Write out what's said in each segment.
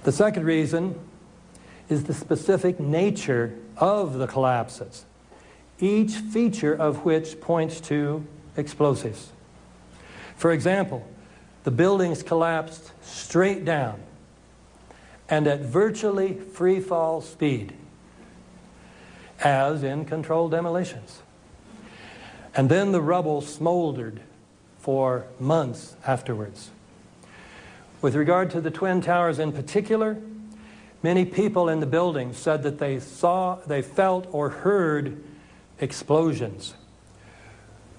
The second reason is the specific nature of the collapses, each feature of which points to explosives. For example, the buildings collapsed straight down and at virtually free fall speed, as in controlled demolitions. And then the rubble smoldered for months afterwards. With regard to the Twin Towers in particular, many people in the building said that they felt or heard explosions.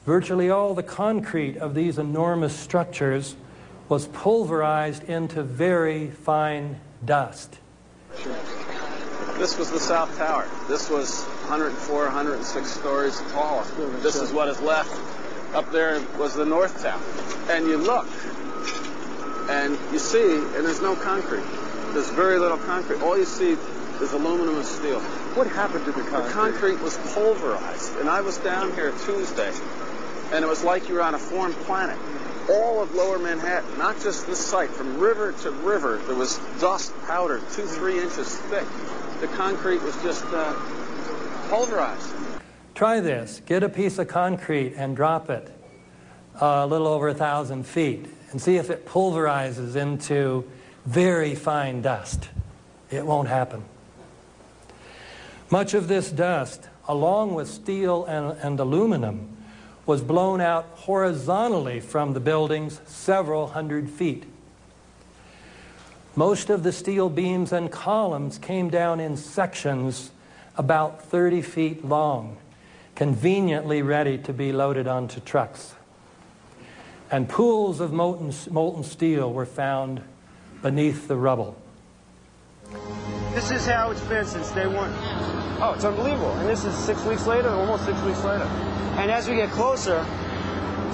Virtually all the concrete of these enormous structures was pulverized into very fine dust. This was the South Tower. This was 104, 106 stories tall. This is what is left. Up there was the North Tower. And you look, and you see, and there's no concrete. There's very little concrete. All you see is aluminum and steel. What happened to the concrete? The concrete was pulverized. And I was down here Tuesday, and it was like you were on a foreign planet. All of Lower Manhattan, not just this site, from river to river, there was dust powder 2-3 inches thick. The concrete was just pulverized. Try this. Get a piece of concrete and drop it a little over 1,000 feet and see if it pulverizes into very fine dust. It won't happen. Much of this dust, along with steel and aluminum, was blown out horizontally from the buildings several hundred feet. Most of the steel beams and columns came down in sections about 30 feet long, conveniently ready to be loaded onto trucks. And pools of molten steel were found beneath the rubble. This is how it's been since day one. Oh, it's unbelievable. And this is 6 weeks later, almost 6 weeks later. And as we get closer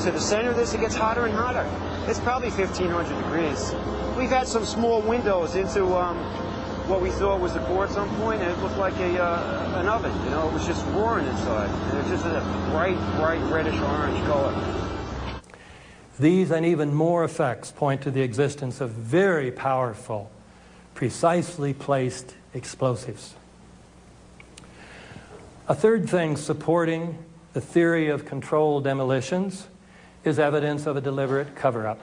to the center of this, it gets hotter and hotter. It's probably 1,500 degrees. We've had some small windows into what we thought was a core at some point, and it looked like an oven. You know, it was just roaring inside. And it's just a bright, reddish-orange color. These and even more effects point to the existence of very powerful, precisely placed explosives. A third thing supporting the theory of controlled demolitions is evidence of a deliberate cover-up.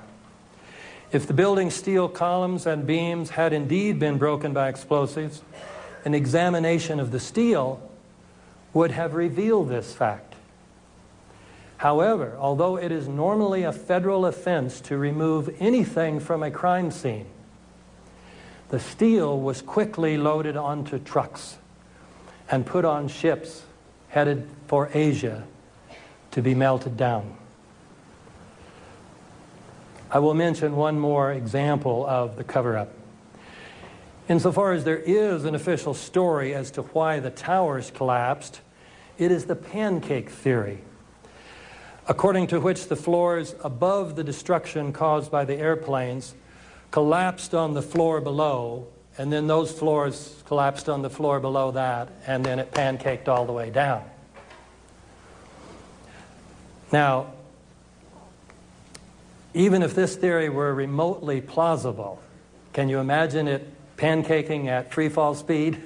If the building's steel columns and beams had indeed been broken by explosives, an examination of the steel would have revealed this fact. However, although it is normally a federal offense to remove anything from a crime scene, the steel was quickly loaded onto trucks and put on ships headed for Asia to be melted down. I will mention one more example of the cover-up. Insofar as there is an official story as to why the towers collapsed, it is the pancake theory, according to which the floors above the destruction caused by the airplanes collapsed on the floor below, and then those floors collapsed on the floor below that, and then it pancaked all the way down. Now, even if this theory were remotely plausible, can you imagine it pancaking at free fall speed?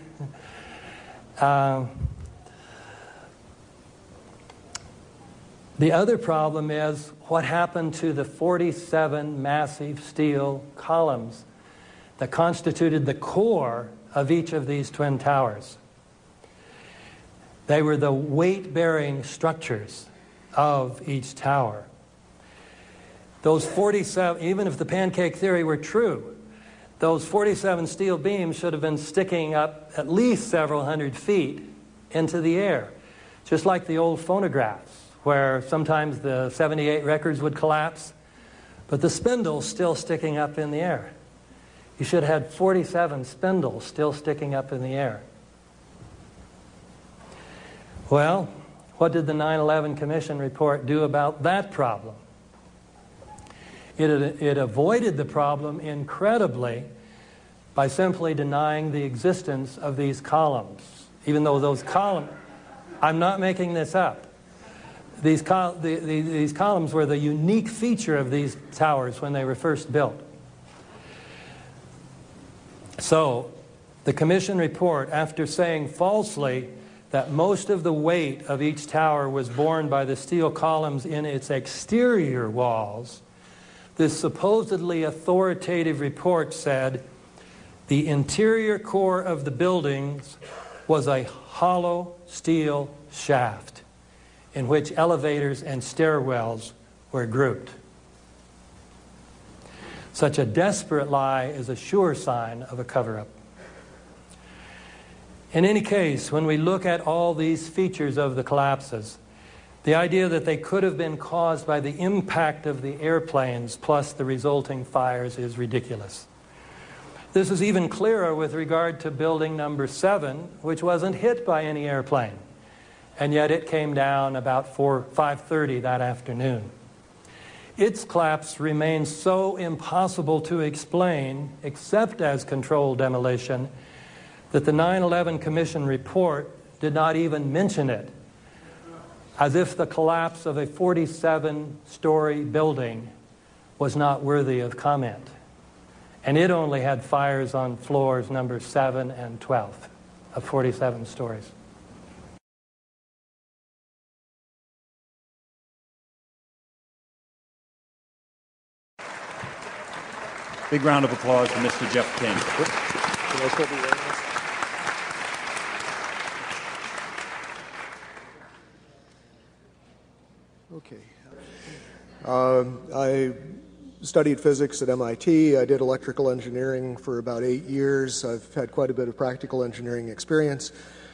The other problem is what happened to the 47 massive steel columns that constituted the core of each of these twin towers. They were the weight-bearing structures of each tower. Those 47, even if the pancake theory were true, those 47 steel beams should have been sticking up at least several hundred feet into the air, just like the old phonographs, where sometimes the 78 records would collapse, but the spindle's still sticking up in the air. You should have had 47 spindles still sticking up in the air. Well, what did the 9/11 Commission report do about that problem? It avoided the problem incredibly by simply denying the existence of these columns, even though those columns, I'm not making this up. These columns were the unique feature of these towers when they were first built. So, the Commission report, after saying falsely that most of the weight of each tower was borne by the steel columns in its exterior walls, this supposedly authoritative report said the interior core of the buildings was a hollow steel shaft in which elevators and stairwells were grouped. Such a desperate lie is a sure sign of a cover-up. In any case, when we look at all these features of the collapses, the idea that they could have been caused by the impact of the airplanes plus the resulting fires is ridiculous. This is even clearer with regard to building number 7, which wasn't hit by any airplane, and yet it came down about 5:30 that afternoon. Its collapse remains so impossible to explain, except as controlled demolition, that the 9/11 Commission report did not even mention it, as if the collapse of a 47-story building was not worthy of comment. And it only had fires on floors number 7 and 12 of 47 stories. Big round of applause for Mr. Jeff King. Okay. I studied physics at MIT. I did electrical engineering for about 8 years. I've had quite a bit of practical engineering experience.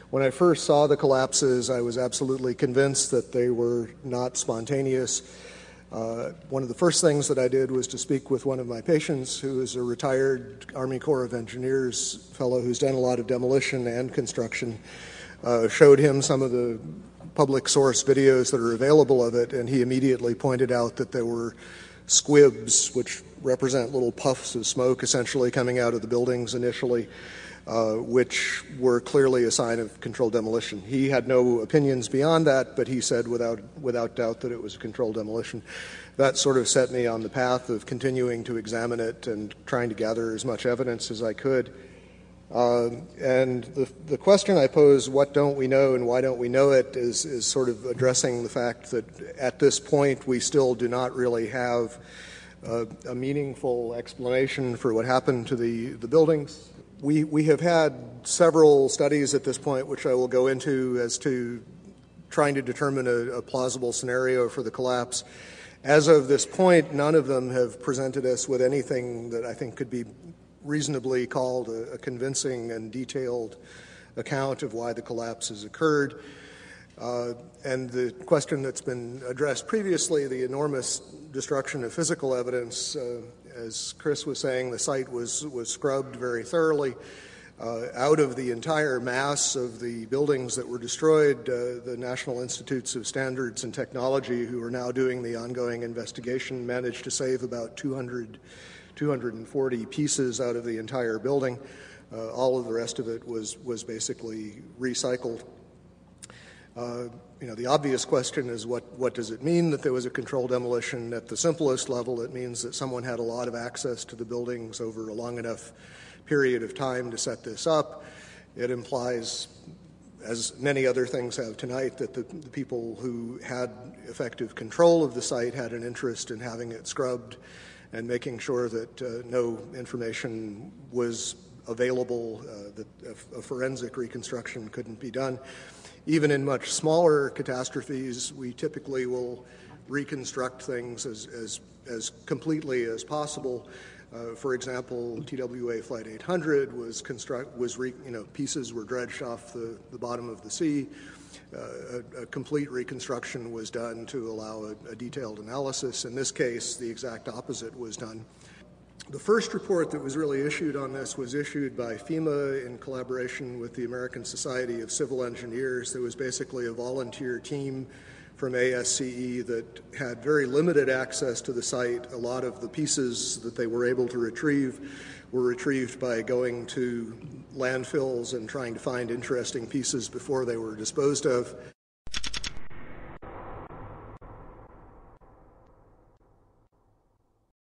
When I first saw the collapses, I was absolutely convinced that they were not spontaneous. One of the first things that I did was to speak with one of my patients, who is a retired Army Corps of Engineers fellow who's done a lot of demolition and construction. Showed him some of the public source videos that are available of it, and he immediately pointed out that there were squibs, which represent little puffs of smoke essentially coming out of the buildings initially, which were clearly a sign of controlled demolition. He had no opinions beyond that, but he said without doubt that it was a controlled demolition. That sort of set me on the path of continuing to examine it and trying to gather as much evidence as I could. And the question I pose, what don't we know and why don't we know it, is sort of addressing the fact that at this point we still do not really have a meaningful explanation for what happened to the buildings. We have had several studies at this point, which I will go into, as to trying to determine a plausible scenario for the collapse. As of this point, none of them have presented us with anything that I think could be reasonably called a convincing and detailed account of why the collapse has occurred. And the question that's been addressed previously, the enormous destruction of physical evidence, as Chris was saying, the site was scrubbed very thoroughly. Out of the entire mass of the buildings that were destroyed, the National Institutes of Standards and Technology, who are now doing the ongoing investigation, managed to save about 240 pieces out of the entire building. All of the rest of it was basically recycled. The obvious question is what does it mean that there was a controlled demolition? At the simplest level, it means that someone had a lot of access to the buildings over a long enough period of time to set this up. It implies, as many other things have tonight, that the people who had effective control of the site had an interest in having it scrubbed and making sure that no information was available, that a forensic reconstruction couldn't be done. Even in much smaller catastrophes, we typically will reconstruct things as completely as possible. For example, TWA Flight 800 pieces were dredged off the bottom of the sea. A complete reconstruction was done to allow a detailed analysis. In this case, the exact opposite was done. The first report that was really issued on this was issued by FEMA in collaboration with the American Society of Civil Engineers. There was basically a volunteer team from ASCE that had very limited access to the site. A lot of the pieces that they were able to retrieve were retrieved by going to landfills and trying to find interesting pieces before they were disposed of.